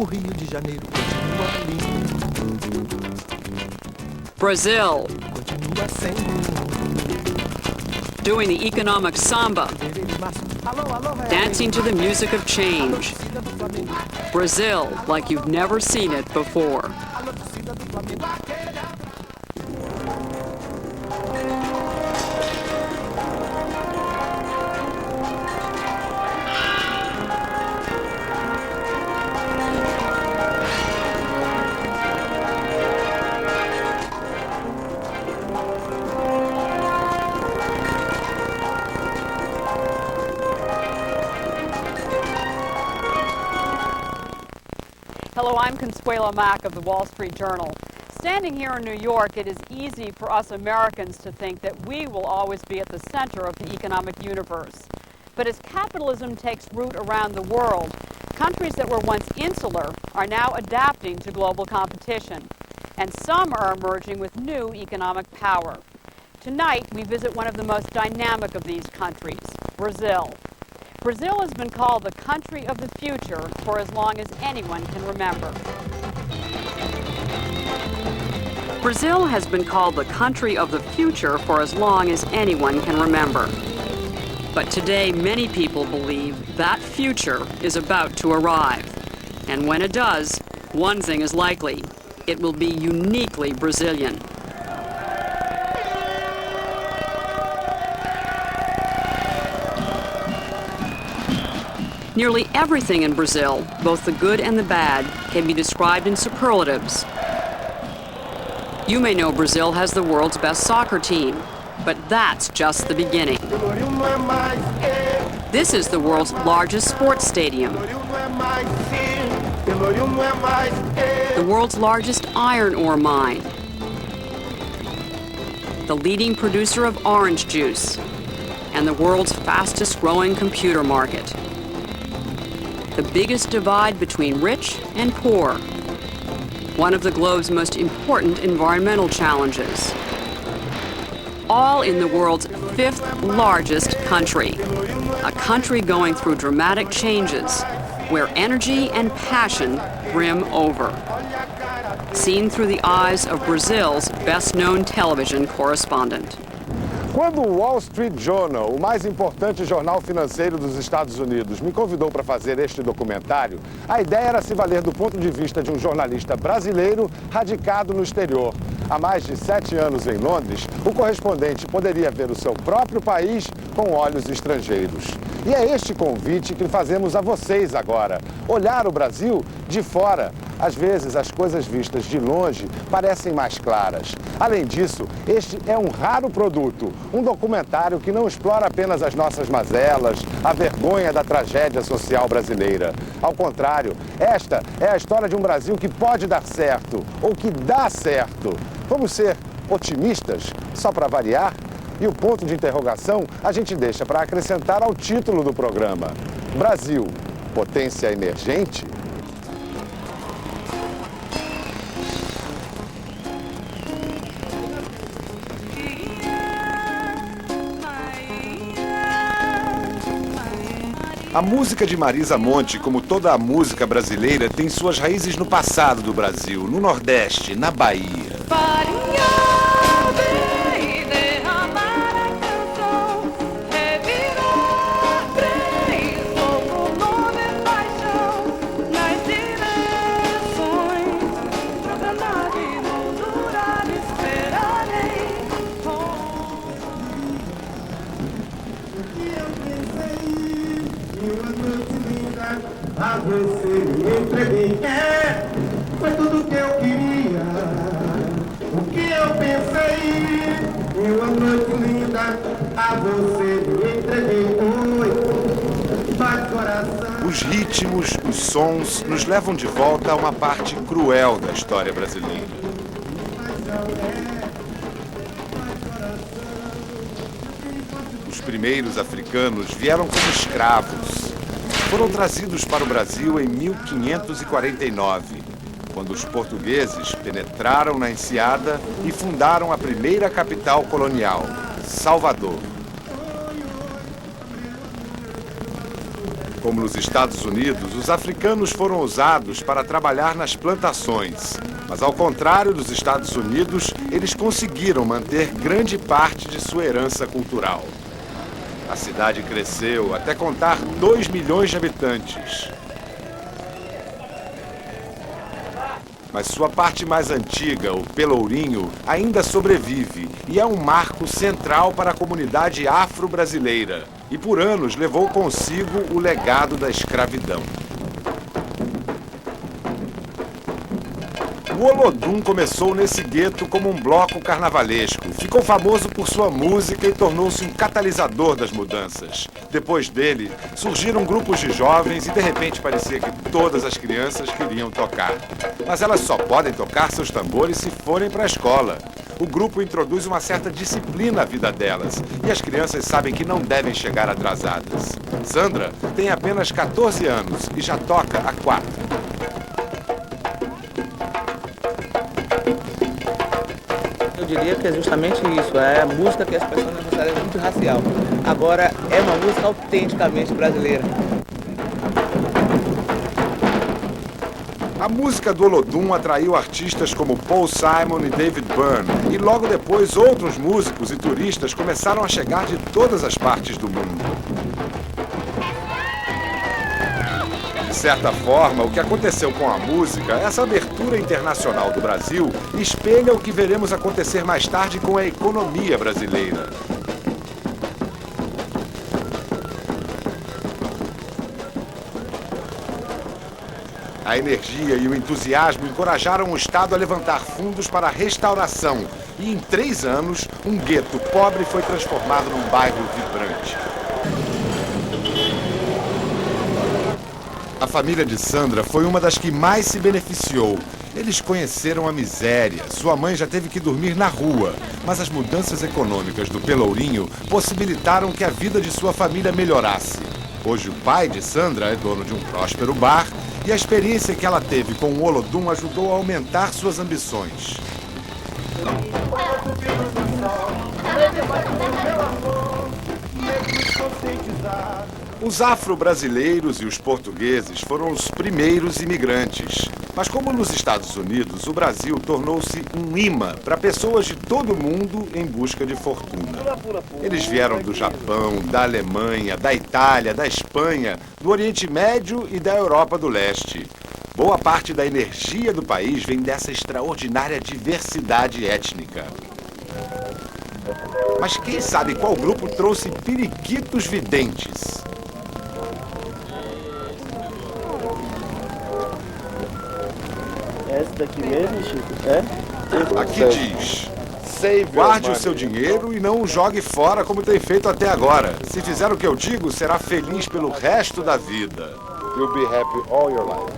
O Rio de Janeiro continua lindo. Brazil, Continua sendo. doing the economic samba, dancing to the music of change. Brazil, like you've never seen it before. Hello, I'm Consuelo Mack of the Wall Street Journal. Standing here in New York, it is easy for us Americans to think that we will always be at the center of the economic universe. But as capitalism takes root around the world, countries that were once insular are now adapting to global competition, and some are emerging with new economic power. Tonight, we visit one of the most dynamic of these countries, Brazil. Brazil has been called the country of the future for as long as anyone can remember. Brazil has been called the country of the future for as long as anyone can remember. But today, many people believe that future is about to arrive. And when it does, one thing is likely: it will be uniquely Brazilian. Nearly everything in Brazil, both the good and the bad, can be described in superlatives. You may know Brazil has the world's best soccer team, but that's just the beginning. This is the world's largest sports stadium, the world's largest iron ore mine, the leading producer of orange juice, and the world's fastest growing computer market. The biggest divide between rich and poor. One of the globe's most important environmental challenges. All in the world's 5th largest country. A country going through dramatic changes, where energy and passion brim over. Seen through the eyes of Brazil's best-known television correspondent. Quando o Wall Street Journal, o mais importante jornal financeiro dos Estados Unidos, me convidou para fazer este documentário, a ideia era se valer do ponto de vista de um jornalista brasileiro radicado no exterior. Há mais de 7 anos em Londres, o correspondente poderia ver o seu próprio país com olhos estrangeiros. E é este convite que fazemos a vocês agora: olhar o Brasil de fora. Às vezes, as coisas vistas de longe parecem mais claras. Além disso, este é um raro produto, um documentário que não explora apenas as nossas mazelas, a vergonha da tragédia social brasileira. Ao contrário, esta é a história de um Brasil que pode dar certo, ou que dá certo. Vamos ser otimistas, só para variar? E o ponto de interrogação a gente deixa para acrescentar ao título do programa. Brasil, potência emergente? A música de Marisa Monte, como toda a música brasileira, tem suas raízes no passado do Brasil, no Nordeste, na Bahia. A você me entreguei, foi tudo que eu queria. O que eu pensei em uma noite linda, a você me entreguei. Oi, vai coração. Os ritmos, os sons nos levam de volta a uma parte cruel da história brasileira. Os primeiros africanos vieram como escravos. Foram trazidos para o Brasil em 1549, quando os portugueses penetraram na Enseada e fundaram a primeira capital colonial, Salvador. Como nos Estados Unidos, os africanos foram usados para trabalhar nas plantações. Mas, ao contrário dos Estados Unidos, eles conseguiram manter grande parte de sua herança cultural. A cidade cresceu até contar 2 milhões de habitantes. Mas sua parte mais antiga, o Pelourinho, ainda sobrevive e é um marco central para a comunidade afro-brasileira. E por anos levou consigo o legado da escravidão. O Olodum começou nesse gueto como um bloco carnavalesco. Ficou famoso por sua música e tornou-se um catalisador das mudanças. Depois dele, surgiram grupos de jovens e de repente parecia que todas as crianças queriam tocar. Mas elas só podem tocar seus tambores se forem para a escola. O grupo introduz uma certa disciplina à vida delas e as crianças sabem que não devem chegar atrasadas. Sandra tem apenas 14 anos e já toca há 4. Eu diria que é justamente isso, é a música que as pessoas não consideram muito racial. Agora, é uma música autenticamente brasileira. A música do Olodum atraiu artistas como Paul Simon e David Byrne, e logo depois outros músicos e turistas começaram a chegar de todas as partes do mundo. De certa forma, o que aconteceu com a música, essa abertura internacional do Brasil, espelha o que veremos acontecer mais tarde com a economia brasileira. A energia e o entusiasmo encorajaram o Estado a levantar fundos para a restauração. E em 3 anos, um gueto pobre foi transformado num bairro vibrante. A família de Sandra foi uma das que mais se beneficiou. Eles conheceram a miséria. Sua mãe já teve que dormir na rua. Mas as mudanças econômicas do Pelourinho possibilitaram que a vida de sua família melhorasse. Hoje o pai de Sandra é dono de um próspero bar e a experiência que ela teve com o Olodum ajudou a aumentar suas ambições. Os afro-brasileiros e os portugueses foram os primeiros imigrantes. Mas como nos Estados Unidos, o Brasil tornou-se um imã para pessoas de todo o mundo em busca de fortuna. Eles vieram do Japão, da Alemanha, da Itália, da Espanha, do Oriente Médio e da Europa do Leste. Boa parte da energia do país vem dessa extraordinária diversidade étnica. Mas quem sabe qual grupo trouxe periquitos videntes? Essa daqui mesmo, Chico? É? Aqui diz: guarde o seu dinheiro e não o jogue fora como tem feito até agora. Se fizer o que eu digo, será feliz pelo resto da vida. You'll be happy all your life.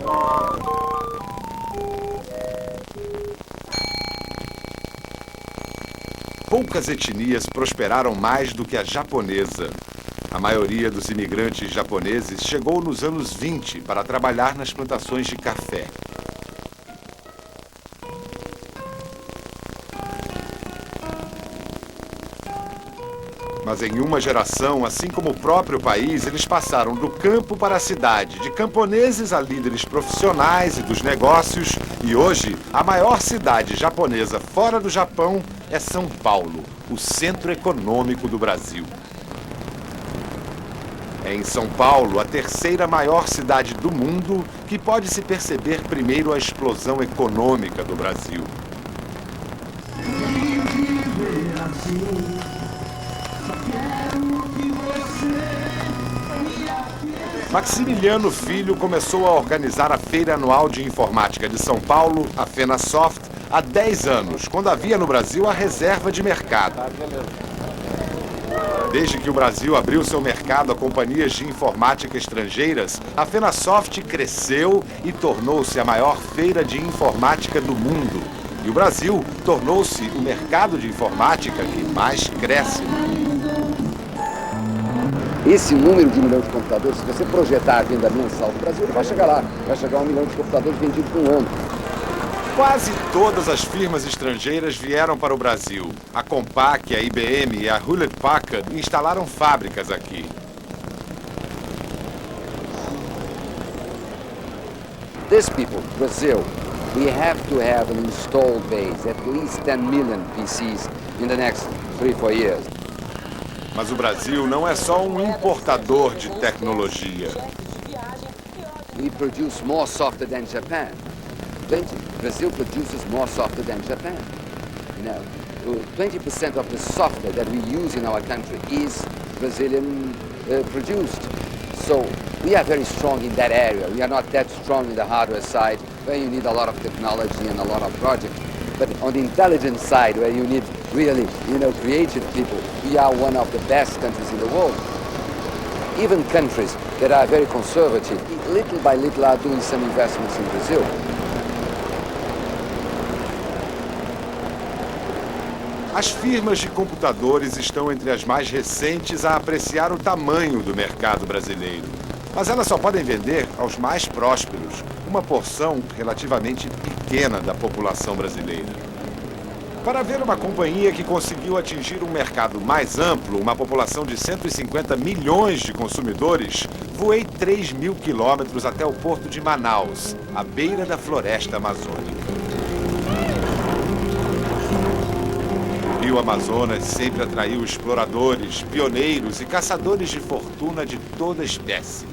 Poucas etnias prosperaram mais do que a japonesa. A maioria dos imigrantes japoneses chegou nos anos 20 para trabalhar nas plantações de café. Mas em uma geração, assim como o próprio país, eles passaram do campo para a cidade, de camponeses a líderes profissionais e dos negócios, e hoje a maior cidade japonesa fora do Japão é São Paulo, o centro econômico do Brasil. É em São Paulo, a terceira maior cidade do mundo, que pode-se perceber primeiro a explosão econômica do Brasil. Maximiliano Filho começou a organizar a Feira Anual de Informática de São Paulo, a FenaSoft, há 10 anos, quando havia no Brasil a reserva de mercado. Desde que o Brasil abriu seu mercado a companhias de informática estrangeiras, a FenaSoft cresceu e tornou-se a maior feira de informática do mundo. E o Brasil tornou-se o mercado de informática que mais cresce no mundo. Esse número de 1 milhão de computadores, se você projetar a venda mensal do Brasil, ele vai chegar lá. Vai chegar a 1 milhão de computadores vendidos por ano. Quase todas as firmas estrangeiras vieram para o Brasil. A Compaq, a IBM e a Hewlett Packard instalaram fábricas aqui. These people, Brazil, we have to have an installed base, at least 10 million PCs in the next 3-4 years. Mas o Brasil não é só um importador de tecnologia. We produce more software than Japan. Brazil produces more software than Japan. You know, 20% of the software that we use in our country is Brazilian produced. So we are very strong in that area. We are not that strong in the hardware side, where you need a lot of technology and a lot of projects. But on the intelligence side, where you need really, creative people, we are one of the best countries in the world. Even countries that are very conservative, little by little are doing some investments in Brazil. As firmas de computadores estão entre as mais recentes a apreciar o tamanho do mercado brasileiro. Mas elas só podem vender aos mais prósperos, uma porção relativamente pequena da população brasileira. Para ver uma companhia que conseguiu atingir um mercado mais amplo, uma população de 150 milhões de consumidores, voei 3.000 quilômetros até o porto de Manaus, à beira da floresta amazônica. O Rio Amazonas sempre atraiu exploradores, pioneiros e caçadores de fortuna de toda espécie.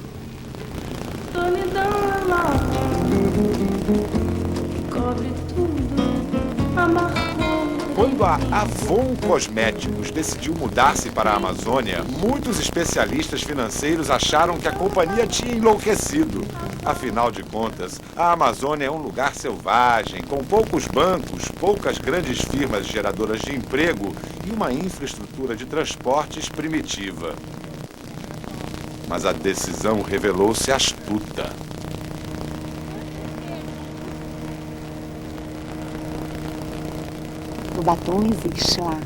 Quando a Avon Cosméticos decidiu mudar-se para a Amazônia, muitos especialistas financeiros acharam que a companhia tinha enlouquecido. Afinal de contas, a Amazônia é um lugar selvagem, com poucos bancos, poucas grandes firmas geradoras de emprego e uma infraestrutura de transportes primitiva. Mas a decisão revelou-se astuta. O batom existe lá.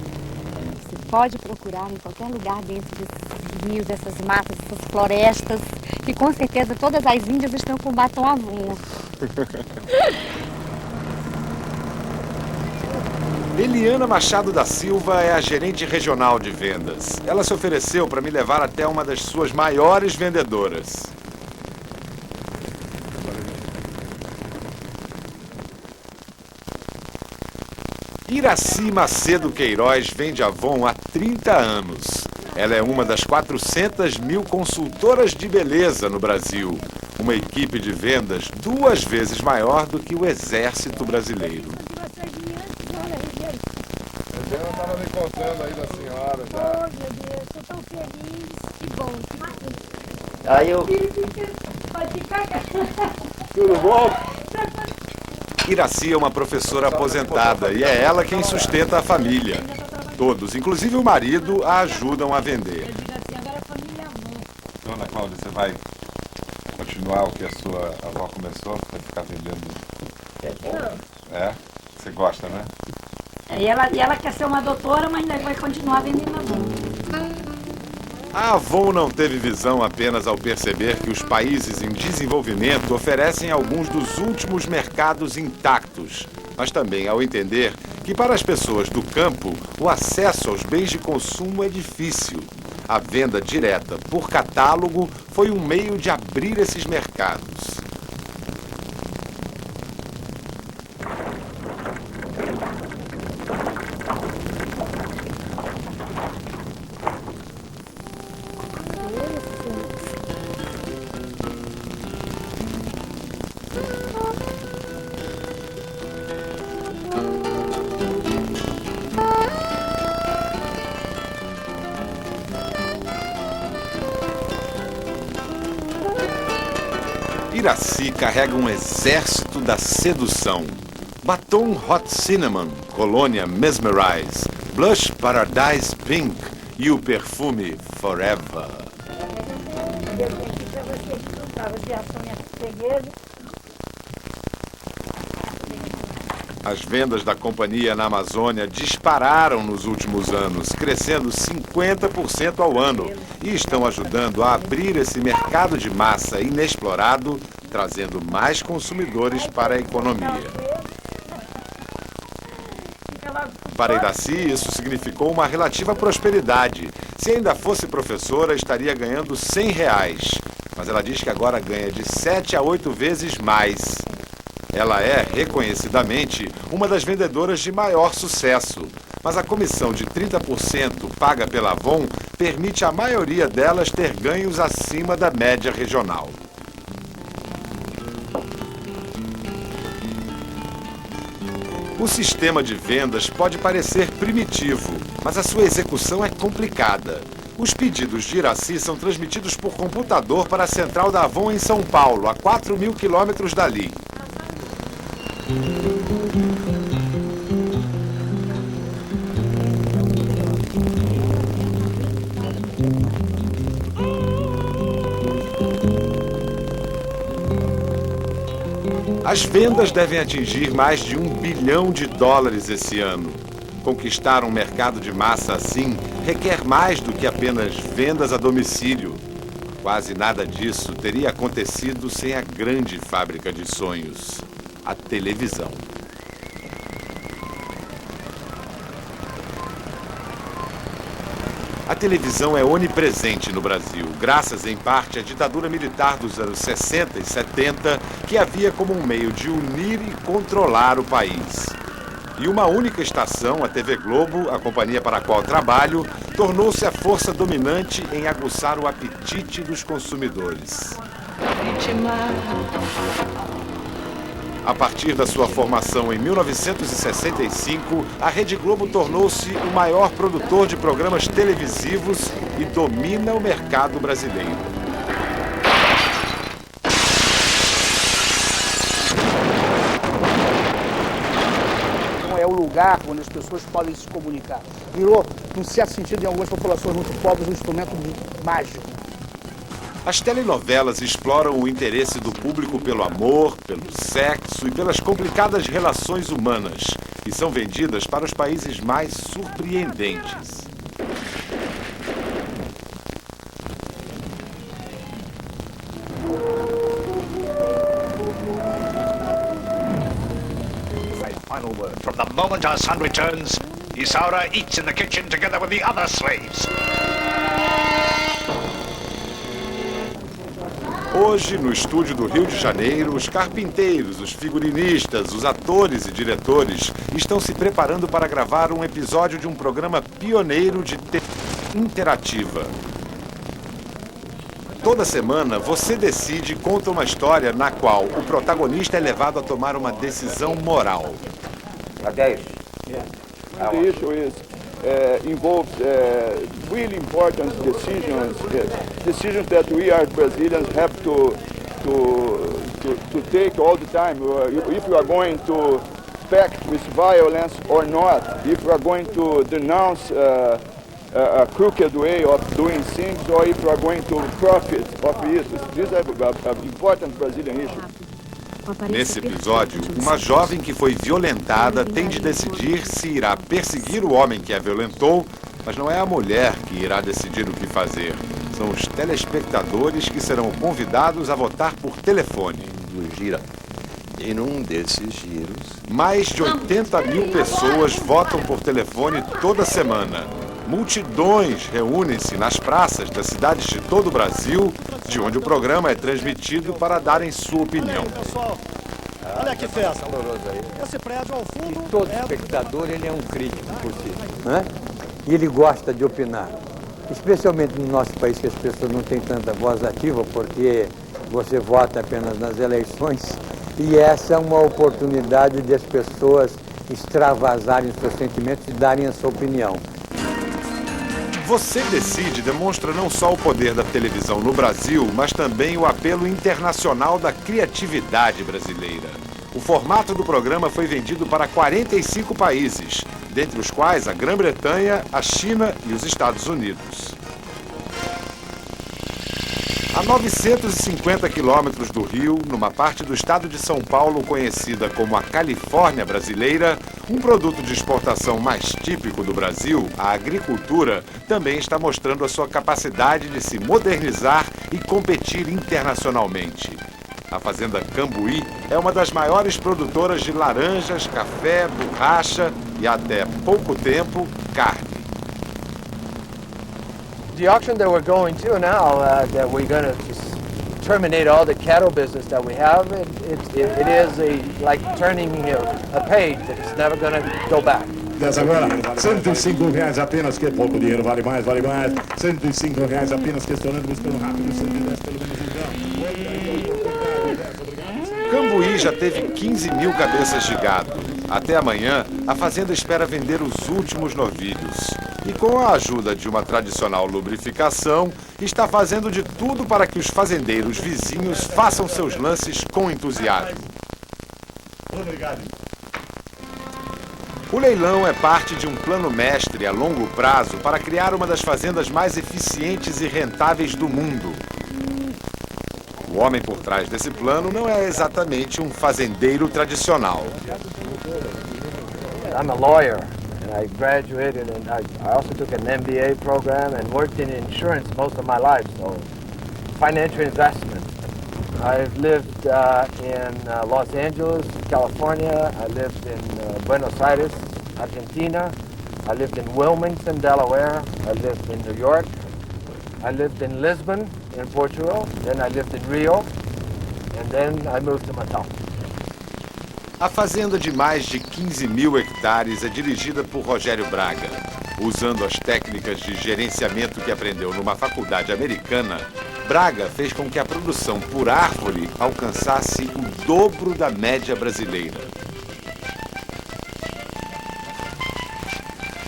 Você pode procurar em qualquer lugar dentro desses rios, dessas matas, dessas florestas. E com certeza todas as índias estão com batom Avon. Eliana Machado da Silva é a gerente regional de vendas. Ela se ofereceu para me levar até uma das suas maiores vendedoras. Iraci Macedo Queiroz vende Avon há 30 anos. Ela é uma das 400 mil consultoras de beleza no Brasil. Uma equipe de vendas 2 vezes maior do que o Exército Brasileiro. Eu estava me contando aí da senhora. Oh, meu Deus, estou tão feliz. Que bom. Aí eu... Pode ficar. Tudo bom? Iraci é uma professora aposentada e é ela quem sustenta a família. Todos, inclusive o marido, a ajudam a vender. Dona Cláudia, você vai continuar o que a sua avó começou? Vai ficar vendendo? É? Você gosta, né? E ela quer ser uma doutora, mas ainda vai continuar vendendo Avon. A Avon não teve visão apenas ao perceber que os países em desenvolvimento oferecem alguns dos últimos mercados intactos, mas também ao entender que para as pessoas do campo, o acesso aos bens de consumo é difícil. A venda direta por catálogo foi um meio de abrir esses mercados. Iraci carrega um exército da sedução. Batom Hot Cinnamon, colônia Mesmerize, Blush Paradise Pink e o perfume Forever. As vendas da companhia na Amazônia dispararam nos últimos anos, crescendo 50% ao ano, e estão ajudando a abrir esse mercado de massa inexplorado, trazendo mais consumidores para a economia. Para Iraci, isso significou uma relativa prosperidade. Se ainda fosse professora, estaria ganhando R$100. mas ela diz que agora ganha de 7 a 8 vezes mais. Ela é, reconhecidamente, uma das vendedoras de maior sucesso, mas a comissão de 30% paga pela Avon permite à maioria delas ter ganhos acima da média regional. O sistema de vendas pode parecer primitivo, mas a sua execução é complicada. Os pedidos de Iraci são transmitidos por computador para a central da Avon em São Paulo, a 4.000 quilômetros dali. As vendas devem atingir mais de US$1 bilhão esse ano. Conquistar um mercado de massa assim requer mais do que apenas vendas a domicílio. Quase nada disso teria acontecido sem a grande fábrica de sonhos, a televisão. A televisão é onipresente no Brasil, graças em parte à ditadura militar dos anos 60 e 70, que havia como um meio de unir e controlar o país. E uma única estação, a TV Globo, a companhia para a qual trabalho, tornou-se a força dominante em aguçar o apetite dos consumidores. A partir da sua formação em 1965, a Rede Globo tornou-se o maior produtor de programas televisivos e domina o mercado brasileiro. É o lugar onde as pessoas podem se comunicar. Virou, num certo sentido, em algumas populações muito pobres, um instrumento mágico. As telenovelas exploram o interesse do público pelo amor, pelo sexo e pelas complicadas relações humanas e são vendidas para os países mais surpreendentes. Final word. From the moment our son returns, Isaura eats in the kitchen together with the other slaves. Hoje, no estúdio do Rio de Janeiro, os carpinteiros, os figurinistas, os atores e diretores estão se preparando para gravar um episódio de um programa pioneiro de TV interativa. Toda semana, Você Decide conta uma história na qual o protagonista é levado a tomar uma decisão moral. The issue is involves really important decisions, decisions that we as Brazilians have to take all the time. If we are going to pact with violence or not, if we are going to denounce a crooked way of doing things, or if we are going to profit of it. These are important Brazilian issues. Nesse episódio, uma jovem que foi violentada tem de decidir se irá perseguir o homem que a violentou, mas não é a mulher que irá decidir o que fazer. São os telespectadores que serão convidados a votar por telefone. E num desses giros, mais de 80 mil pessoas votam por telefone toda semana. Multidões reúnem-se nas praças das cidades de todo o Brasil, de onde o programa é transmitido para darem sua opinião. Pessoal, olha que festa. Esse prédio ao fundo... E todo espectador ele é um crítico por si, né? E ele gosta de opinar. Especialmente no nosso país, que as pessoas não têm tanta voz ativa, porque você vota apenas nas eleições. E essa é uma oportunidade de as pessoas extravasarem os seus sentimentos e darem a sua opinião. Você Decide demonstra não só o poder da televisão no Brasil, mas também o apelo internacional da criatividade brasileira. O formato do programa foi vendido para 45 países, dentre os quais a Grã-Bretanha, a China e os Estados Unidos. A 950 quilômetros do Rio, numa parte do estado de São Paulo conhecida como a Califórnia brasileira, um produto de exportação mais típico do Brasil, a agricultura, também está mostrando a sua capacidade de se modernizar e competir internacionalmente. A fazenda Cambuí é uma das maiores produtoras de laranjas, café, borracha e, até pouco tempo, carne. The auction that we're going to now, that we're going to terminate all the cattle business that we have. It is like turning a page that's never going to go back. Agora, R$105 apenas, que é pouco dinheiro, vale mais. R$105 apenas, questionando, buscando rápido, 110 pelo menos Cambuí já teve 15 mil cabeças de gado. Até amanhã, a fazenda espera vender os últimos novilhos. E com a ajuda de uma tradicional lubrificação, está fazendo de tudo para que os fazendeiros vizinhos façam seus lances com entusiasmo. Obrigado. O leilão é parte de um plano mestre a longo prazo para criar uma das fazendas mais eficientes e rentáveis do mundo. O homem por trás desse plano não é exatamente um fazendeiro tradicional. I'm a lawyer and I graduated and I also took an MBA program and worked in insurance most of my life, so financial investment. I've lived in Los Angeles, California. I lived in Buenos Aires, Argentina. I lived in Wilmington, Delaware. I lived in New York. I lived in Lisbon, in Portugal. Then I lived in Rio. And then I moved to Matão. A fazenda de mais de 15 mil hectares é dirigida por Rogério Braga. Usando as técnicas de gerenciamento que aprendeu numa faculdade americana, Braga fez com que a produção por árvore alcançasse o dobro da média brasileira.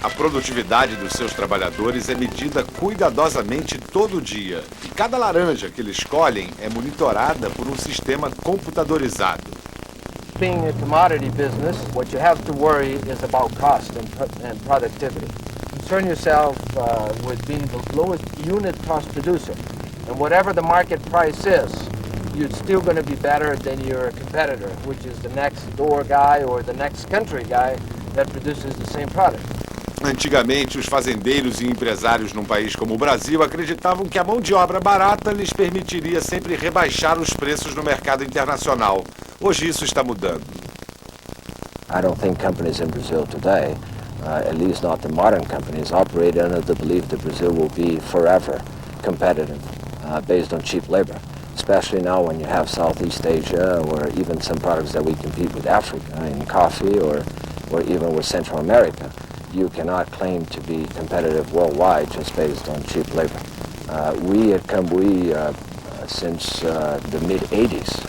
A produtividade dos seus trabalhadores é medida cuidadosamente todo dia. E cada laranja que eles colhem é monitorada por um sistema computadorizado. Being a commodity business, what you have to worry is about cost and productivity. Concern yourself with being the lowest unit cost producer. And whatever the market price is, you're still going to be better than your competitor, which is the next door guy or the next country guy that produces the same product. Antigamente, os fazendeiros e empresários num país como o Brasil acreditavam que a mão de obra barata lhes permitiria sempre rebaixar os preços no mercado internacional. Hoje isso está mudando. I don't think companies in Brazil today, at least not the modern companies, operate under the belief that Brazil will be forever competitive based on cheap labor, especially now when you have Southeast Asia or even some products that we compete with Africa in coffee or even with Central America. You cannot claim to be competitive worldwide just based on cheap labor. We at Cambuí, since the mid-80s,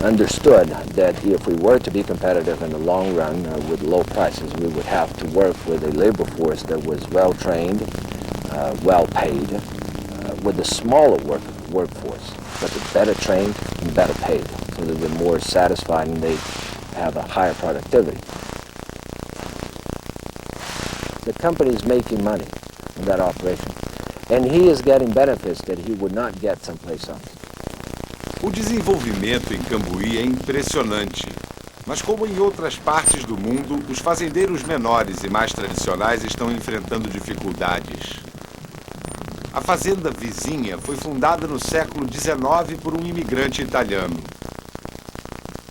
understood that if we were to be competitive in the long run with low prices, we would have to work with a labor force that was well-trained, well-paid, with a smaller workforce, but better trained and better paid, so that they're more satisfied and they have a higher productivity. The company is making money in that operation, and he is getting benefits that he would not get someplace else. O desenvolvimento em Cambuí é impressionante, mas como em outras partes do mundo, os fazendeiros menores e mais tradicionais estão enfrentando dificuldades. A fazenda vizinha foi fundada no século XIX por um imigrante italiano.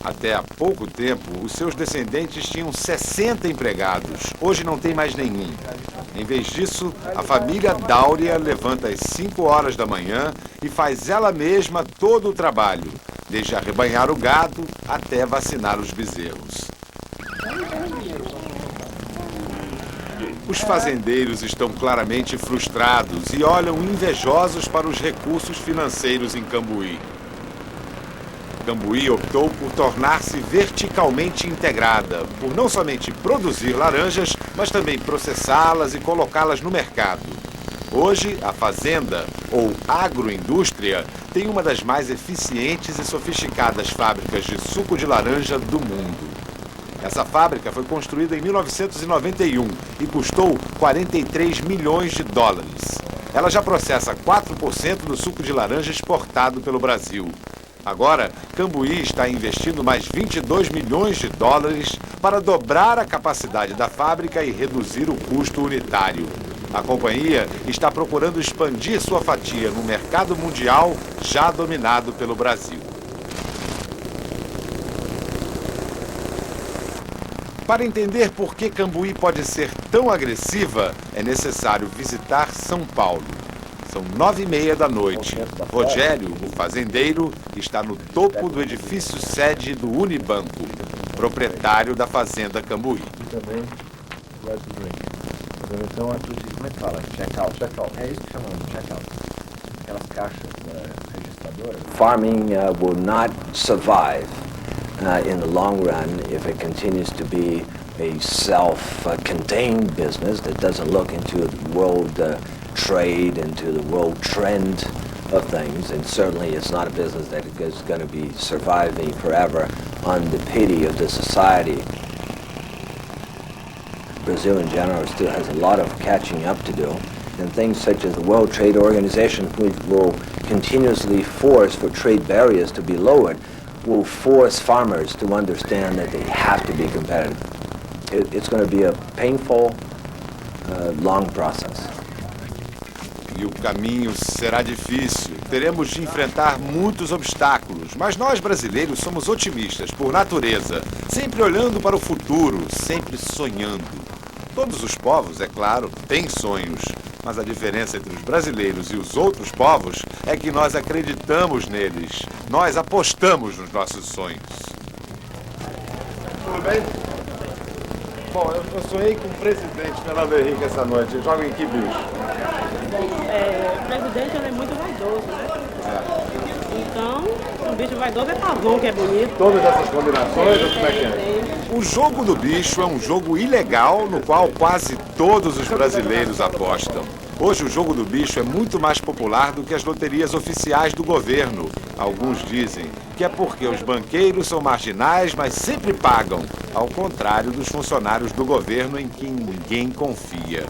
Até há pouco tempo, os seus descendentes tinham 60 empregados. Hoje não tem mais nenhum. Em vez disso, a família Dáurea levanta às 5 horas da manhã e faz ela mesma todo o trabalho, desde arrebanhar o gado até vacinar os bezerros. Os fazendeiros estão claramente frustrados e olham invejosos para os recursos financeiros em Cambuí. Cambuí optou por tornar-se verticalmente integrada, por não somente produzir laranjas, mas também processá-las e colocá-las no mercado. Hoje, a fazenda, ou agroindústria, tem uma das mais eficientes e sofisticadas fábricas de suco de laranja do mundo. Essa fábrica foi construída em 1991 e custou 43 milhões de dólares. Ela já processa 4% do suco de laranja exportado pelo Brasil. Agora, Cambuí está investindo mais 22 milhões de dólares para dobrar a capacidade da fábrica e reduzir o custo unitário. A companhia está procurando expandir sua fatia no mercado mundial já dominado pelo Brasil. Para entender por que Cambuí pode ser tão agressiva, é necessário visitar São Paulo. São 9h30 da noite. Rogério, o fazendeiro, está no topo do edifício sede do Unibanco, proprietário da Fazenda Cambuí. Então, como é que fala? Check-out. É isso que chamamos de check-out. Aquelas caixas registradoras. Farming will not survive in the long run if it continues to be a self-contained business that doesn't look into the world trade, into the world trend of things, and certainly it's not a business that is going to be surviving forever on the pity of the society. Brazil in general still has a lot of catching up to do, and things such as the World Trade Organization, which will continuously force for trade barriers to be lowered, will force farmers to understand that they have to be competitive. It's going to be a painful, long process. E o caminho será difícil. Teremos de enfrentar muitos obstáculos, mas nós brasileiros somos otimistas por natureza, sempre olhando para o futuro, sempre sonhando. Todos os povos, é claro, têm sonhos, mas a diferença entre os brasileiros e os outros povos é que nós acreditamos neles, nós apostamos nos nossos sonhos. Tudo bem? Bom, eu sonhei com o presidente Fernando Henrique essa noite. Joga em que bicho? O presidente ele é muito vaidoso, né? Então, um bicho vaidoso é pavão, que é bonito. Todas essas combinações, ou como é que é? O jogo do bicho é um jogo ilegal no qual quase todos os brasileiros apostam. Hoje o jogo do bicho é muito mais popular do que as loterias oficiais do governo. Alguns dizem que é porque os banqueiros são marginais, mas sempre pagam, ao contrário dos funcionários do governo em quem ninguém confia.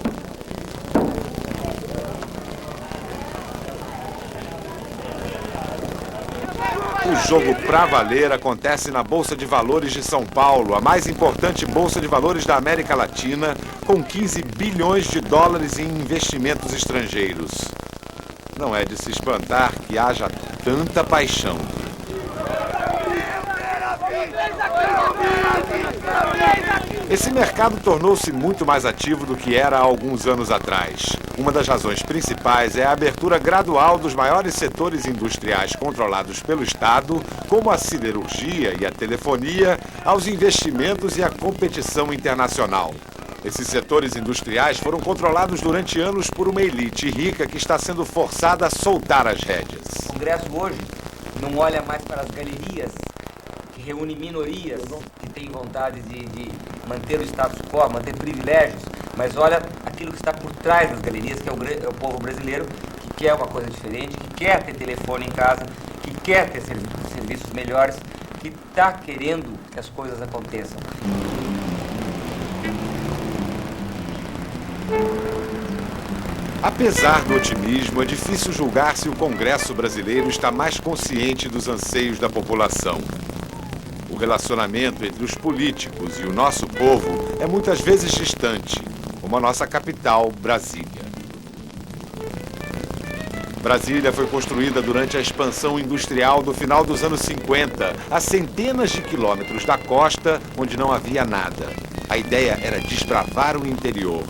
O jogo pra valer acontece na Bolsa de Valores de São Paulo, a mais importante bolsa de valores da América Latina, com 15 bilhões de dólares em investimentos estrangeiros. Não é de se espantar que haja tanta paixão. Esse mercado tornou-se muito mais ativo do que era há alguns anos atrás. Uma das razões principais é a abertura gradual dos maiores setores industriais controlados pelo Estado, como a siderurgia e a telefonia, aos investimentos e à competição internacional. Esses setores industriais foram controlados durante anos por uma elite rica que está sendo forçada a soltar as rédeas. O Congresso hoje não olha mais para as galerias que reúnem minorias que têm vontade de manter o status quo, manter privilégios, mas olha aquilo que está por trás das galerias, que é o povo brasileiro, que quer uma coisa diferente, que quer ter telefone em casa, que quer ter serviços melhores, que está querendo que as coisas aconteçam. Apesar do otimismo, é difícil julgar se o Congresso brasileiro está mais consciente dos anseios da população. O relacionamento entre os políticos e o nosso povo é muitas vezes distante, como a nossa capital, Brasília. Brasília foi construída durante a expansão industrial do final dos anos 50, a centenas de quilômetros da costa, onde não havia nada. A ideia era desbravar o interior.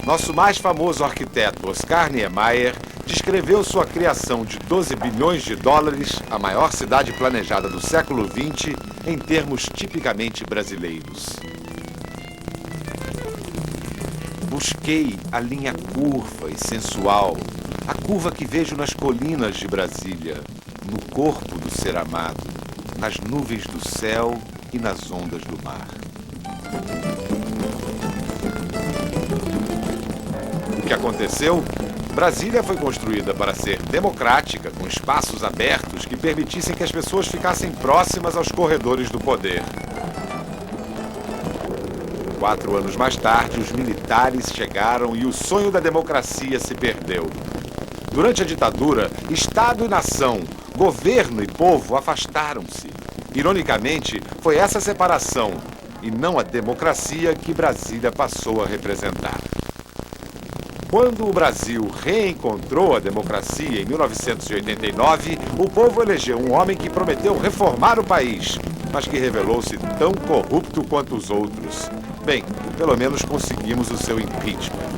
Nosso mais famoso arquiteto, Oscar Niemeyer, descreveu sua criação de 12 bilhões de dólares, a maior cidade planejada do século XX, em termos tipicamente brasileiros. Busquei a linha curva e sensual, a curva que vejo nas colinas de Brasília, no corpo do ser amado, nas nuvens do céu e nas ondas do mar. O que aconteceu? Brasília foi construída para ser democrática, com espaços abertos que permitissem que as pessoas ficassem próximas aos corredores do poder. 4 anos mais tarde, os militares chegaram e o sonho da democracia se perdeu. Durante a ditadura, Estado e nação, governo e povo afastaram-se. Ironicamente, foi essa separação, e não a democracia, que Brasília passou a representar. Quando o Brasil reencontrou a democracia em 1989, o povo elegeu um homem que prometeu reformar o país, mas que revelou-se tão corrupto quanto os outros. Bem, pelo menos conseguimos o seu impeachment.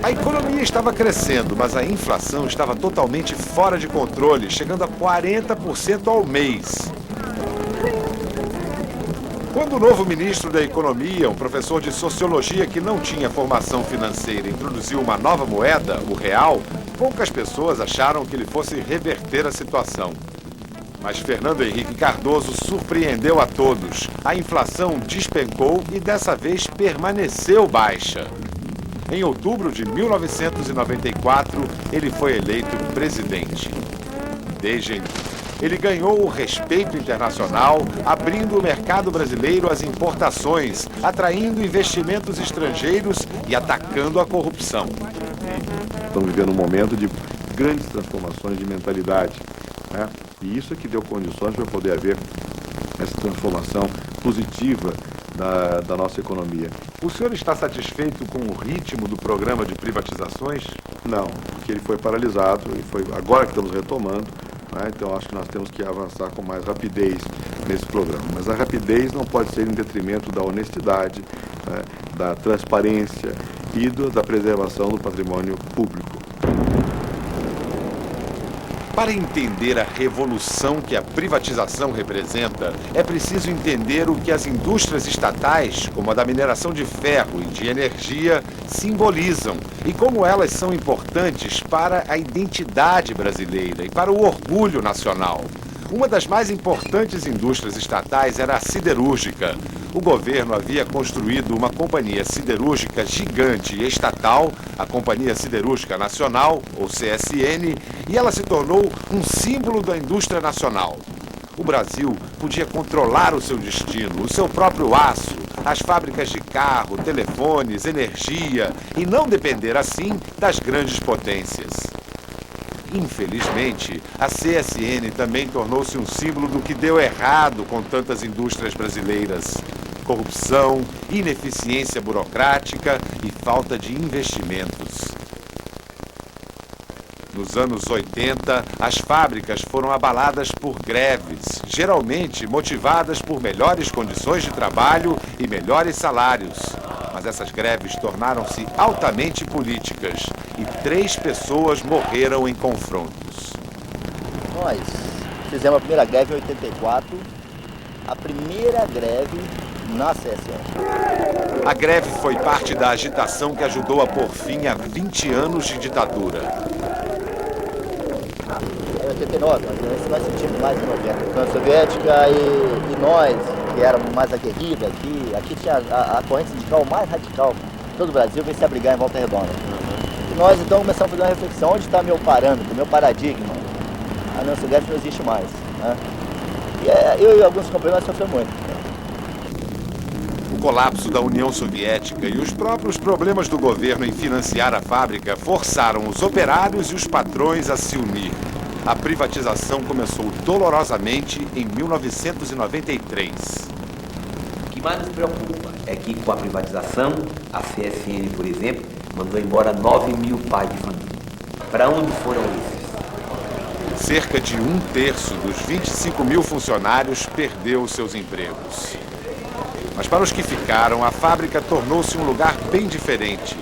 A economia estava crescendo, mas a inflação estava totalmente fora de controle, chegando a 40% ao mês. Quando o novo ministro da Economia, um professor de sociologia que não tinha formação financeira, introduziu uma nova moeda, o real, poucas pessoas acharam que ele fosse reverter a situação. Mas Fernando Henrique Cardoso surpreendeu a todos. A inflação despencou e dessa vez permaneceu baixa. Em outubro de 1994, ele foi eleito presidente. Desde então, ele ganhou o respeito internacional, abrindo o mercado brasileiro às importações, atraindo investimentos estrangeiros e atacando a corrupção. Estamos vivendo um momento de grandes transformações de mentalidade, né? E isso é que deu condições para poder haver essa transformação positiva da nossa economia. O senhor está satisfeito com o ritmo do programa de privatizações? Não, porque ele foi paralisado e foi agora que estamos retomando. Então, acho que nós temos que avançar com mais rapidez nesse programa. Mas a rapidez não pode ser em detrimento da honestidade, né, da transparência e da preservação do patrimônio público. Para entender a revolução que a privatização representa, é preciso entender o que as indústrias estatais, como a da mineração de ferro e de energia, simbolizam e como elas são importantes para a identidade brasileira e para o orgulho nacional. Uma das mais importantes indústrias estatais era a siderúrgica. O governo havia construído uma companhia siderúrgica gigante e estatal, a Companhia Siderúrgica Nacional, ou CSN, e ela se tornou um símbolo da indústria nacional. O Brasil podia controlar o seu destino, o seu próprio aço, as fábricas de carro, telefones, energia, e não depender assim das grandes potências. Infelizmente, a CSN também tornou-se um símbolo do que deu errado com tantas indústrias brasileiras. Corrupção, ineficiência burocrática e falta de investimentos. Nos anos 80, as fábricas foram abaladas por greves, geralmente motivadas por melhores condições de trabalho e melhores salários. Mas essas greves tornaram-se altamente políticas e 3 pessoas morreram em confrontos. Nós fizemos a primeira greve em 84, a primeira greve na CSN. A greve foi parte da agitação que ajudou a pôr fim a 20 anos de ditadura. Em 89, nós sentimos mais em 90. A União Soviética e nós, que éramos mais aguerridos aqui tinha a corrente sindical mais radical de todo o Brasil, veio se abrigar em Volta Redonda. E nós então começamos a fazer uma reflexão, onde está meu parâmetro, meu paradigma? A União Soviética não existe mais, né? E eu e alguns companheiros sofremos muito. O colapso da União Soviética e os próprios problemas do governo em financiar a fábrica forçaram os operários e os patrões a se unir. A privatização começou dolorosamente em 1993. O que mais nos preocupa é que com a privatização, a CSN, por exemplo, mandou embora 9 mil pais de família. Para onde foram esses? Cerca de 1/3 dos 25 mil funcionários perdeu seus empregos. Mas para os que ficaram, a fábrica tornou-se um lugar bem diferente.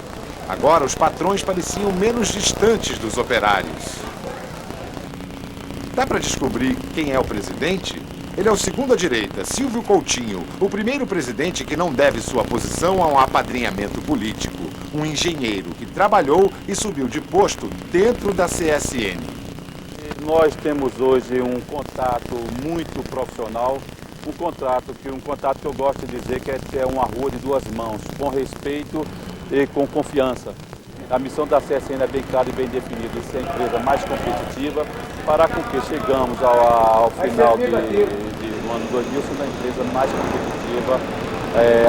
Agora, os patrões pareciam menos distantes dos operários. Dá para descobrir quem é o presidente? Ele é o segundo à direita, Silvio Coutinho, o primeiro presidente que não deve sua posição a um apadrinhamento político. Um engenheiro que trabalhou e subiu de posto dentro da CSN. Nós temos hoje um contato muito profissional, um contato que eu gosto de dizer que é uma rua de 2 mãos, com respeito e com confiança. A missão da CSN é bem clara e bem definida, de ser a empresa mais competitiva, para com que chegamos ao final do ano 2000 sendo a empresa mais competitiva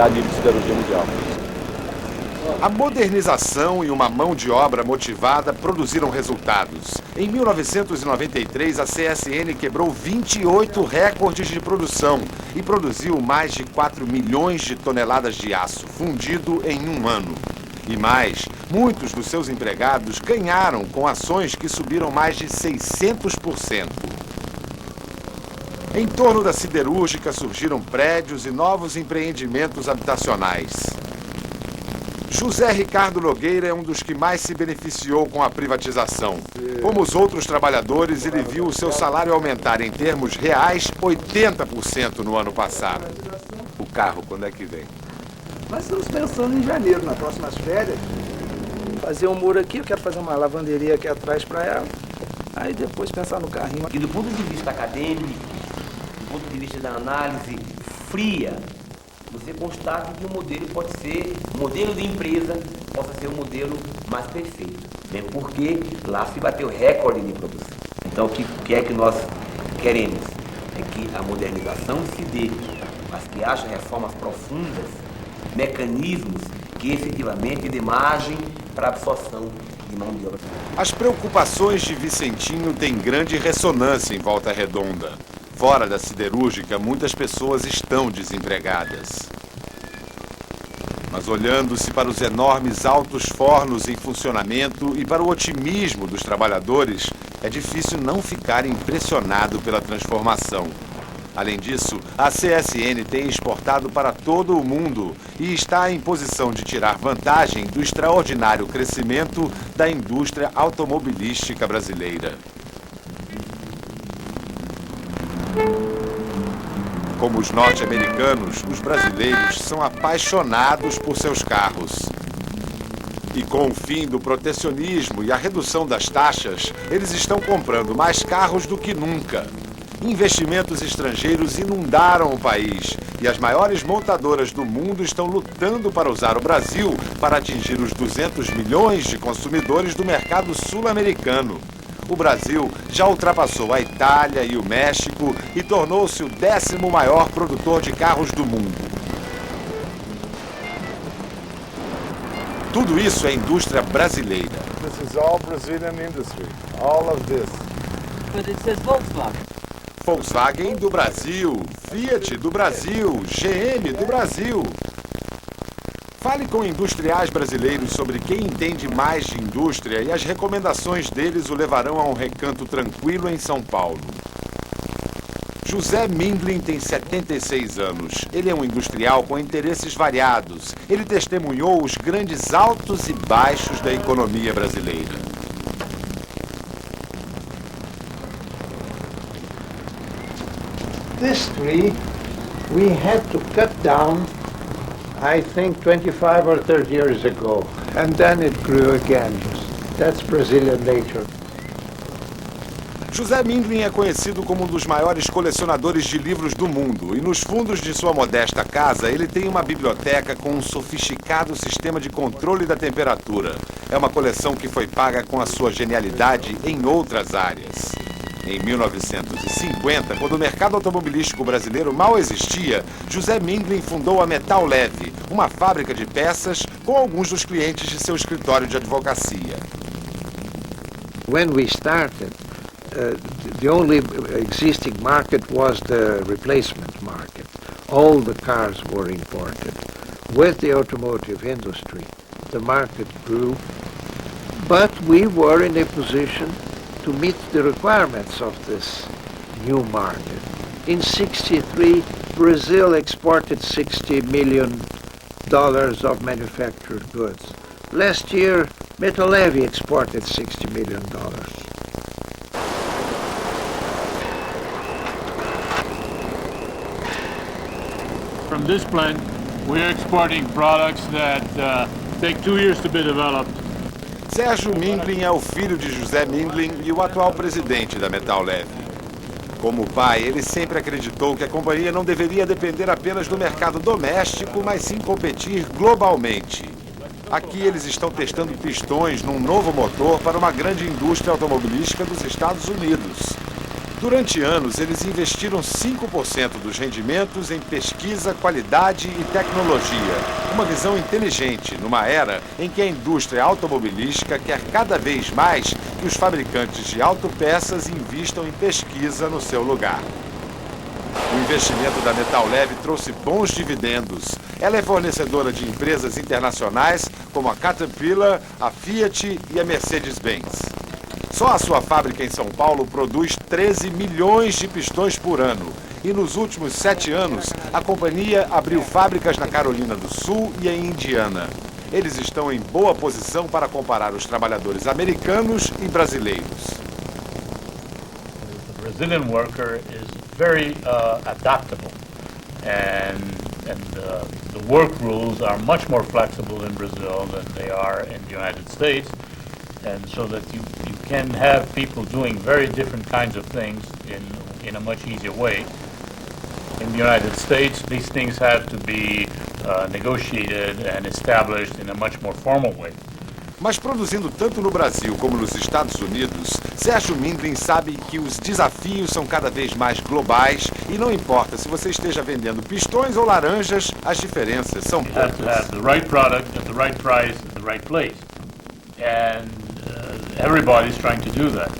a nível de siderurgia mundial. A modernização e uma mão de obra motivada produziram resultados. Em 1993, a CSN quebrou 28 recordes de produção e produziu mais de 4 milhões de toneladas de aço fundido em um ano. E mais, muitos dos seus empregados ganharam com ações que subiram mais de 600%. Em torno da siderúrgica surgiram prédios e novos empreendimentos habitacionais. José Ricardo Nogueira é um dos que mais se beneficiou com a privatização. Como os outros trabalhadores, ele viu o seu salário aumentar em termos reais 80% no ano passado. O carro, quando é que vem? Nós estamos pensando em janeiro, nas próximas férias. Fazer um muro aqui, eu quero fazer uma lavanderia aqui atrás para ela. Aí depois pensar no carrinho. E do ponto de vista acadêmico, do ponto de vista da análise fria, você constata que o modelo pode ser, o modelo de empresa possa ser o modelo mais perfeito. Né? Porque lá se bateu recorde de produção. Então o que é que nós queremos? É que a modernização se dê, mas que haja reformas profundas, mecanismos que efetivamente dê margem para a absorção de mão de obra. As preocupações de Vicentinho têm grande ressonância em Volta Redonda. Fora da siderúrgica, muitas pessoas estão desempregadas. Mas olhando-se para os enormes altos fornos em funcionamento e para o otimismo dos trabalhadores, é difícil não ficar impressionado pela transformação. Além disso, a CSN tem exportado para todo o mundo e está em posição de tirar vantagem do extraordinário crescimento da indústria automobilística brasileira. Como os norte-americanos, os brasileiros são apaixonados por seus carros. E com o fim do protecionismo e a redução das taxas, eles estão comprando mais carros do que nunca. Investimentos estrangeiros inundaram o país e as maiores montadoras do mundo estão lutando para usar o Brasil para atingir os 200 milhões de consumidores do mercado sul-americano. O Brasil já ultrapassou a Itália e o México e tornou-se o 10º maior produtor de carros do mundo. Tudo isso é indústria brasileira. This is all Brazilian industry. All of this. But it says Volkswagen. Volkswagen do Brasil, Fiat do Brasil, GM do Brasil. Fale com industriais brasileiros sobre quem entende mais de indústria e as recomendações deles o levarão a um recanto tranquilo em São Paulo. José Mindlin tem 76 anos. Ele é um industrial com interesses variados. Ele testemunhou os grandes altos e baixos da economia brasileira. This tree we had to cut down, I think 25 or 30 years ago, and then it grew again. That's Brazilian nature. José Mindlin é conhecido como um dos maiores colecionadores de livros do mundo e nos fundos de sua modesta casa ele tem uma biblioteca com um sofisticado sistema de controle da temperatura. É uma coleção que foi paga com a sua genialidade em outras áreas. Em 1950, quando o mercado automobilístico brasileiro mal existia, José Mindlin fundou a Metal Leve, uma fábrica de peças com alguns dos clientes de seu escritório de advocacia. When we started, the only existing market was the replacement market. All the cars were imported. With the automotive industry, the market grew, but we were in a position to meet the requirements of this new market. In '63, Brazil exported $60 million of manufactured goods. Last year, Metal Leve exported $60 million. From this plant, we're exporting products that take 2 years to be developed. Sérgio Mindlin é o filho de José Mindlin e o atual presidente da Metal Leve. Como pai, ele sempre acreditou que a companhia não deveria depender apenas do mercado doméstico, mas sim competir globalmente. Aqui eles estão testando pistões num novo motor para uma grande indústria automobilística dos Estados Unidos. Durante anos, eles investiram 5% dos rendimentos em pesquisa, qualidade e tecnologia. Uma visão inteligente numa era em que a indústria automobilística quer cada vez mais que os fabricantes de autopeças invistam em pesquisa no seu lugar. O investimento da Metal Leve trouxe bons dividendos. Ela é fornecedora de empresas internacionais como a Caterpillar, a Fiat e a Mercedes-Benz. Só a sua fábrica em São Paulo produz 13 milhões de pistões por ano. E nos últimos 7 anos, a companhia abriu fábricas na Carolina do Sul e em Indiana. eles estão em boa posição para comparar os trabalhadores americanos e brasileiros. The Brazilian worker is very adaptable, and the work rules are much more flexible in Brazil than they are in the United States, and so that you can have people doing very different kinds of things in a much easier way. In the United States, these things have to be negotiated and established in a much more formal way. Mas produzindo tanto no Brasil como nos Estados Unidos, Sérgio Mindlin sabe que os desafios são cada vez mais globais e não importa se você esteja vendendo pistões ou laranjas, as diferenças são poucas. You have to have the right product at the right price at the right place, and everybody's trying to do that.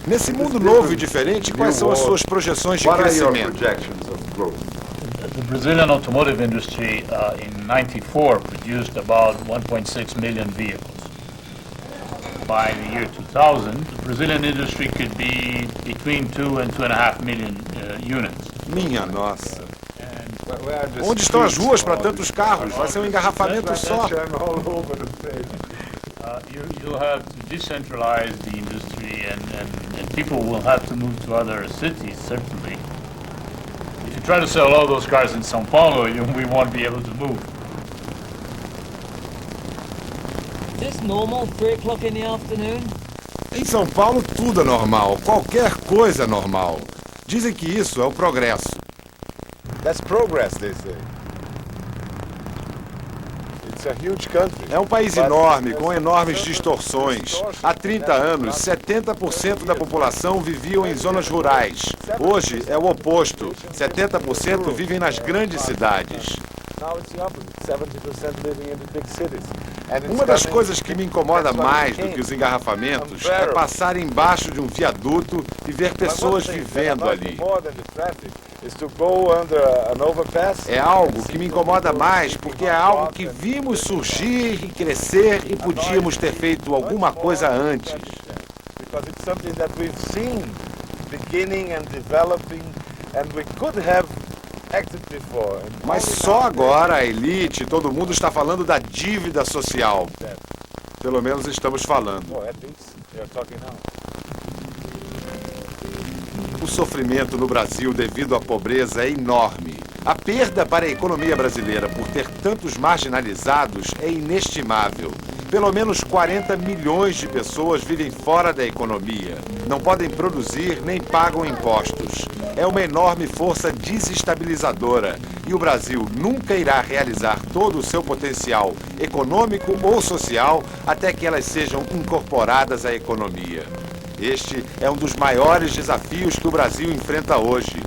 Nesse mundo novo e diferente, quais são as suas projeções de crescimento? The Brazilian automotive industry in '94 produced about 1.6 million vehicles. By the year 2000, the Brazilian industry could be between 2 and 2.5 million units. Minha nossa. Onde estão as ruas para tantos carros? Vai ser um engarrafamento só. You'll have to decentralize the industry, and people will have to move to other cities, certainly. If you try to sell all those cars in São Paulo, we won't be able to move. Is this normal, 3 o'clock in the afternoon? Em São Paulo, tudo é normal. Qualquer coisa é normal. Dizem que isso é o progresso. That's progress, they say. It's a huge country. É um país enorme, com enormes distorções. Há 30 anos, 70% da população viviam em zonas rurais. Hoje é o oposto. 70% vivem nas grandes cidades. Uma das coisas que me incomoda mais do que os engarrafamentos é passar embaixo de um viaduto e ver pessoas vivendo ali. É algo que me incomoda mais porque é algo que vimos surgir e crescer e podíamos ter feito alguma coisa antes. Mas só agora a elite, todo mundo está falando da dívida social. Pelo menos estamos falando. O sofrimento no Brasil devido à pobreza é enorme. A perda para a economia brasileira por ter tantos marginalizados é inestimável. Pelo menos 40 milhões de pessoas vivem fora da economia. Não podem produzir nem pagam impostos. É uma enorme força desestabilizadora e o Brasil nunca irá realizar todo o seu potencial econômico ou social até que elas sejam incorporadas à economia. Este é um dos maiores desafios que o Brasil enfrenta hoje.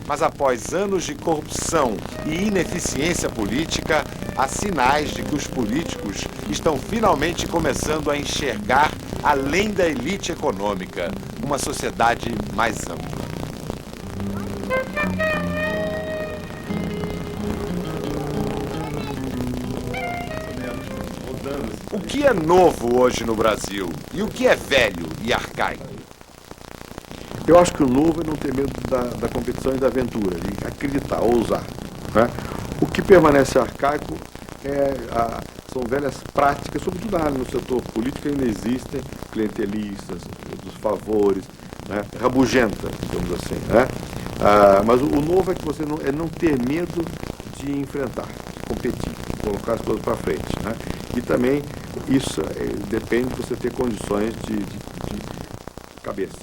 Mas após anos de corrupção e ineficiência política, há sinais de que os políticos estão finalmente começando a enxergar além da elite econômica, uma sociedade mais ampla. O que é novo hoje no Brasil? E o que é velho e arcaico? Eu acho que o novo é não ter medo da competição e da aventura, de acreditar, ousar. Né? O que permanece arcaico são velhas práticas, sobretudo no setor político ainda existem, clientelistas, dos favores, né? Rabugenta, digamos assim. Né? Mas o novo é que você não ter medo de enfrentar, de competir, de colocar as coisas para frente. Né? E também isso depende de você ter condições de cabeça.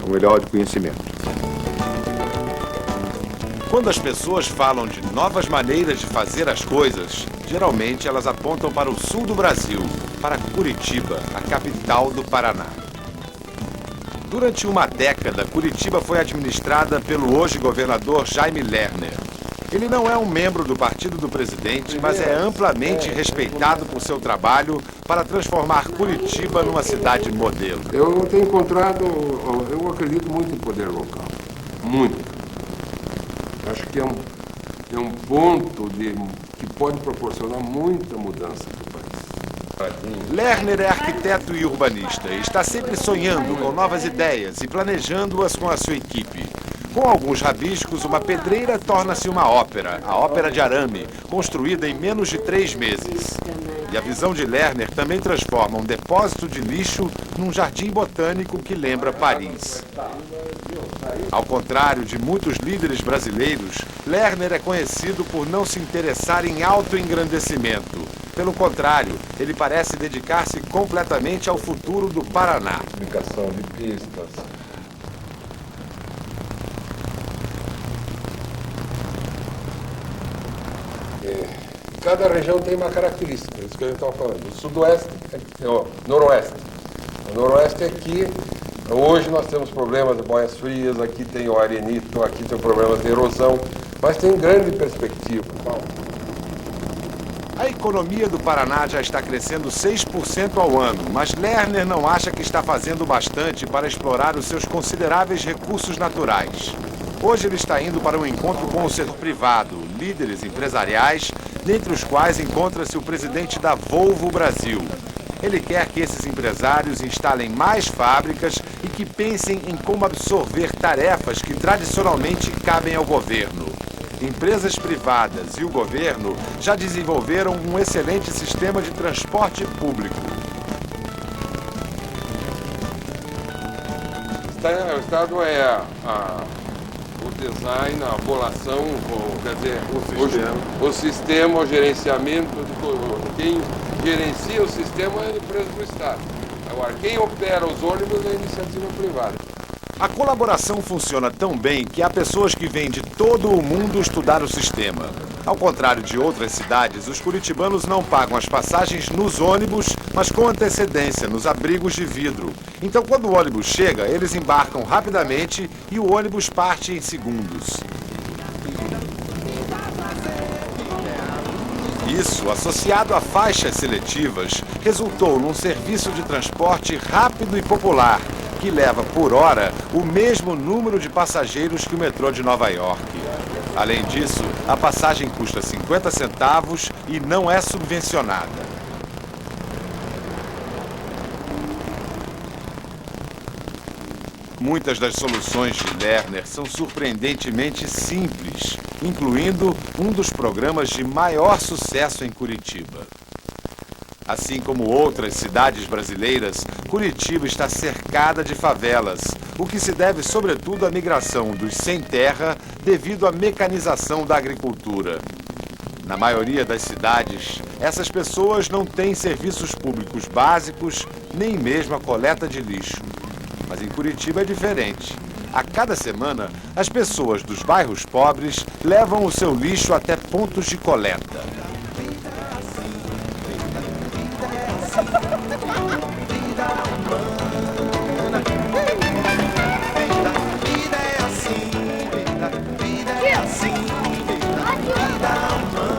O melhor de conhecimento. Quando as pessoas falam de novas maneiras de fazer as coisas, geralmente elas apontam para o sul do Brasil, para Curitiba, a capital do Paraná. Durante uma década, Curitiba foi administrada pelo hoje governador Jaime Lerner. Ele não é um membro do partido do presidente, mas é amplamente respeitado por seu trabalho para transformar Curitiba numa cidade modelo. Eu tenho encontrado, eu acredito muito em poder local, muito. Acho que é um ponto que pode proporcionar muita mudança para o país. Lerner é arquiteto e urbanista e está sempre sonhando com novas ideias e planejando-as com a sua equipe. Com alguns rabiscos, uma pedreira torna-se uma ópera, a Ópera de Arame, construída em menos de 3 meses. E a visão de Lerner também transforma um depósito de lixo num jardim botânico que lembra Paris. Ao contrário de muitos líderes brasileiros, Lerner é conhecido por não se interessar em autoengrandecimento. Pelo contrário, ele parece dedicar-se completamente ao futuro do Paraná. Duplicação de pistas. Cada região tem uma característica, isso que a gente estava falando. O sudoeste, o noroeste. O noroeste é que hoje nós temos problemas de boias frias, aqui tem o arenito, aqui tem problemas de erosão, mas tem grande perspectiva. A economia do Paraná já está crescendo 6% ao ano, mas Lerner não acha que está fazendo bastante para explorar os seus consideráveis recursos naturais. Hoje ele está indo para um encontro com o setor privado, líderes empresariais, dentre os quais encontra-se o presidente da Volvo Brasil. Ele quer que esses empresários instalem mais fábricas e que pensem em como absorver tarefas que tradicionalmente cabem ao governo. Empresas privadas e o governo já desenvolveram um excelente sistema de transporte público. O Estado é o design, a abolação, quer dizer, o sistema, o gerenciamento, quem gerencia o sistema é a empresa do Estado. Agora, quem opera os ônibus é a iniciativa privada. A colaboração funciona tão bem que há pessoas que vêm de todo o mundo estudar o sistema. Ao contrário de outras cidades, os curitibanos não pagam as passagens nos ônibus, mas com antecedência, nos abrigos de vidro. Então, quando o ônibus chega, eles embarcam rapidamente e o ônibus parte em segundos. Isso, associado a faixas seletivas, resultou num serviço de transporte rápido e popular, que leva por hora o mesmo número de passageiros que o metrô de Nova York. Além disso, a passagem custa 50 centavos e não é subvencionada. Muitas das soluções de Lerner são surpreendentemente simples, incluindo um dos programas de maior sucesso em Curitiba. Assim como outras cidades brasileiras, Curitiba está cercada de favelas, o que se deve sobretudo à migração dos sem terra devido à mecanização da agricultura. Na maioria das cidades, essas pessoas não têm serviços públicos básicos, nem mesmo a coleta de lixo. Mas em Curitiba é diferente. A cada semana, as pessoas dos bairros pobres levam o seu lixo até pontos de coleta.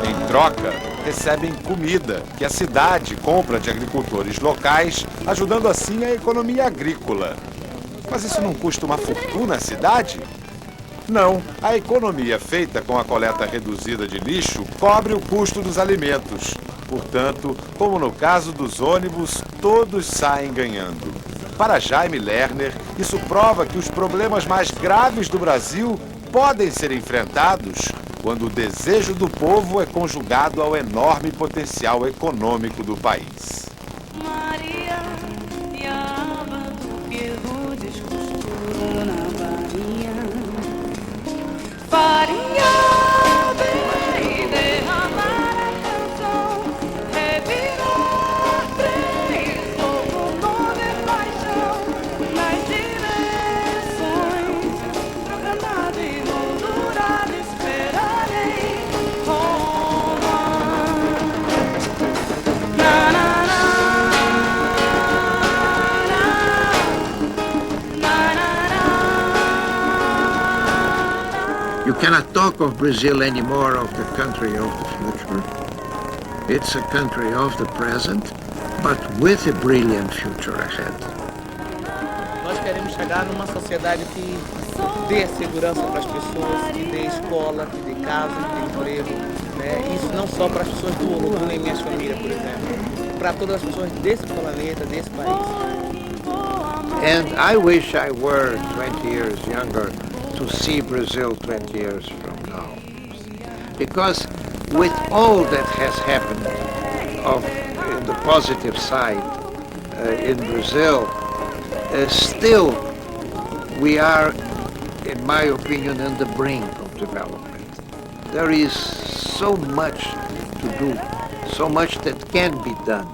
Em troca, recebem comida, que a cidade compra de agricultores locais, ajudando assim a economia agrícola. Mas isso não custa uma fortuna à cidade? Não, a economia feita com a coleta reduzida de lixo cobre o custo dos alimentos. Portanto, como no caso dos ônibus, todos saem ganhando. Para Jaime Lerner, isso prova que os problemas mais graves do Brasil podem ser enfrentados quando o desejo do povo é conjugado ao enorme potencial econômico do país. Maria, e a aba do Pierro descosturou na varinha. Farinha, bem, derramar a canção, revirar três, locomover paixão, nas direções, programado e moldurado, esperarei Roma. Na, na, na. You cannot talk of Brazil anymore of the country of the future. It's a country of the present, but with a brilliant future ahead. Nós queremos chegar numa sociedade que dê segurança para as pessoas, que dê escola, que dê casa, que dê emprego. Né? Isso não só para as pessoas do Olodum e minhas famílias, por exemplo. Para todas as pessoas desse planeta, desse país. And I wish I were 20 years younger to see Brazil 20 years from now. Because with all that has happened in the positive side in Brazil, still we are, in my opinion, on the brink of development. There is so much to do, so much that can be done.